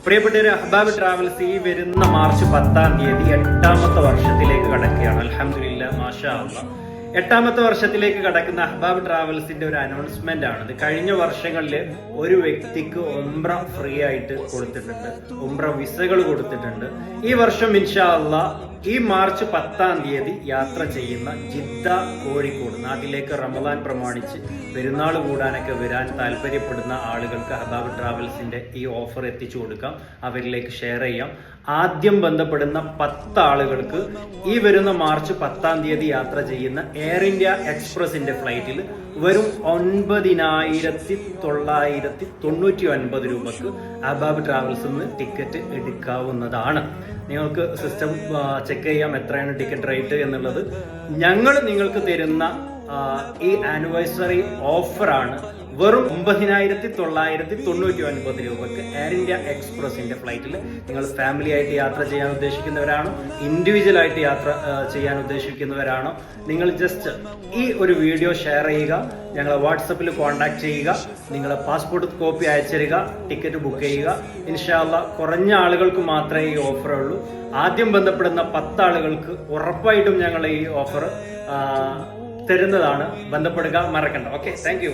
പ്രിയപ്പെട്ട അഹ്ബാബ് ട്രാവൽസ് ഈ വരുന്ന മാർച്ച് 10-ാം തീയതി 8ാമത്തെ വർഷത്തിലേക്ക് കടക്കുകയാണ്. അൽഹംദുലില്ലാഹ്, മാഷാ അല്ലാഹ്. 8ാമത്തെ വർഷത്തിലേക്ക് കടക്കുന്ന അഹ്ബാബ് ട്രാവൽസിന്റെ ഒരു അനൗൺസ്മെന്റ് ആണ്. കഴിഞ്ഞ വർഷങ്ങളിൽ ഒരു വ്യക്തിക്ക് ഉംറ ഫ്രീ ആയിട്ട് കൊടുത്തിട്ടുണ്ട്, ഉംറ വിസകൾ കൊടുത്തിട്ടുണ്ട്. ഈ വർഷം ഇൻഷാ അല്ലാഹ് ഈ മാർച്ച് 10-ാം തീയതി യാത്ര ചെയ്യുന്ന ജിദ്ദ കോഴിക്കോട് നാട്ടിലേക്ക് റമദാൻ പ്രമാണിച്ച് പെരുന്നാൾ കൂടാനൊക്കെ വരാൻ താല്പര്യപ്പെടുന്ന ആളുകൾക്ക് അഹ്ബാബ് ട്രാവൽസിന്റെ ഈ ഓഫർ എത്തിച്ചു കൊടുക്കാം, അവരിലേക്ക് ഷെയർ ചെയ്യാം. ആദ്യം ബന്ധപ്പെടുന്ന 10 ആളുകൾക്ക് ഈ വരുന്ന മാർച്ച് 10-ാം തീയതി യാത്ര ചെയ്യുന്ന എയർ ഇന്ത്യ എക്സ്പ്രസിന്റെ ഫ്ലൈറ്റിൽ വെറും 9,999 രൂപക്ക് അഹ്ബാബ് ട്രാവൽസിൽ നിന്ന് ടിക്കറ്റ് എടുക്കാവുന്നതാണ്. നിങ്ങൾക്ക് സിസ്റ്റം ചെക്ക് ചെയ്യാം എത്രയാണ് ടിക്കറ്റ് റേറ്റ് എന്നുള്ളത്. ഞങ്ങൾ നിങ്ങൾക്ക് തരുന്ന ഈ ആനിവേഴ്സറി ഓഫറാണ്. വെറും 9,999 രൂപക്ക് എയർ ഇന്ത്യ എക്സ്പ്രസിന്റെ ഫ്ലൈറ്റിൽ നിങ്ങൾ ഫാമിലി ആയിട്ട് യാത്ര ചെയ്യാൻ ഉദ്ദേശിക്കുന്നവരാണോ, ഇൻഡിവിജ്വൽ ആയിട്ട് യാത്ര ചെയ്യാൻ ഉദ്ദേശിക്കുന്നവരാണോ, നിങ്ങൾ ജസ്റ്റ് ഈ ഒരു വീഡിയോ ഷെയർ ചെയ്യുക, ഞങ്ങളെ വാട്സപ്പിൽ കോൺടാക്ട് ചെയ്യുക, നിങ്ങളെ പാസ്പോർട്ട് കോപ്പി അയച്ചിരിക, ടിക്കറ്റ് ബുക്ക് ചെയ്യുക. ഇൻഷാ അല്ലാഹ് കുറഞ്ഞ ആളുകൾക്ക് മാത്രമേ ഈ ഓഫർ ഉള്ളൂ. ആദ്യം ബന്ധപ്പെടുന്ന 10 ആളുകൾക്ക് ഉറപ്പായിട്ടും ഞങ്ങൾ ഈ ഓഫർ തരുന്നതാണ്. ബന്ധപ്പെടുക മറക്കണ്ട. Okay, thank you.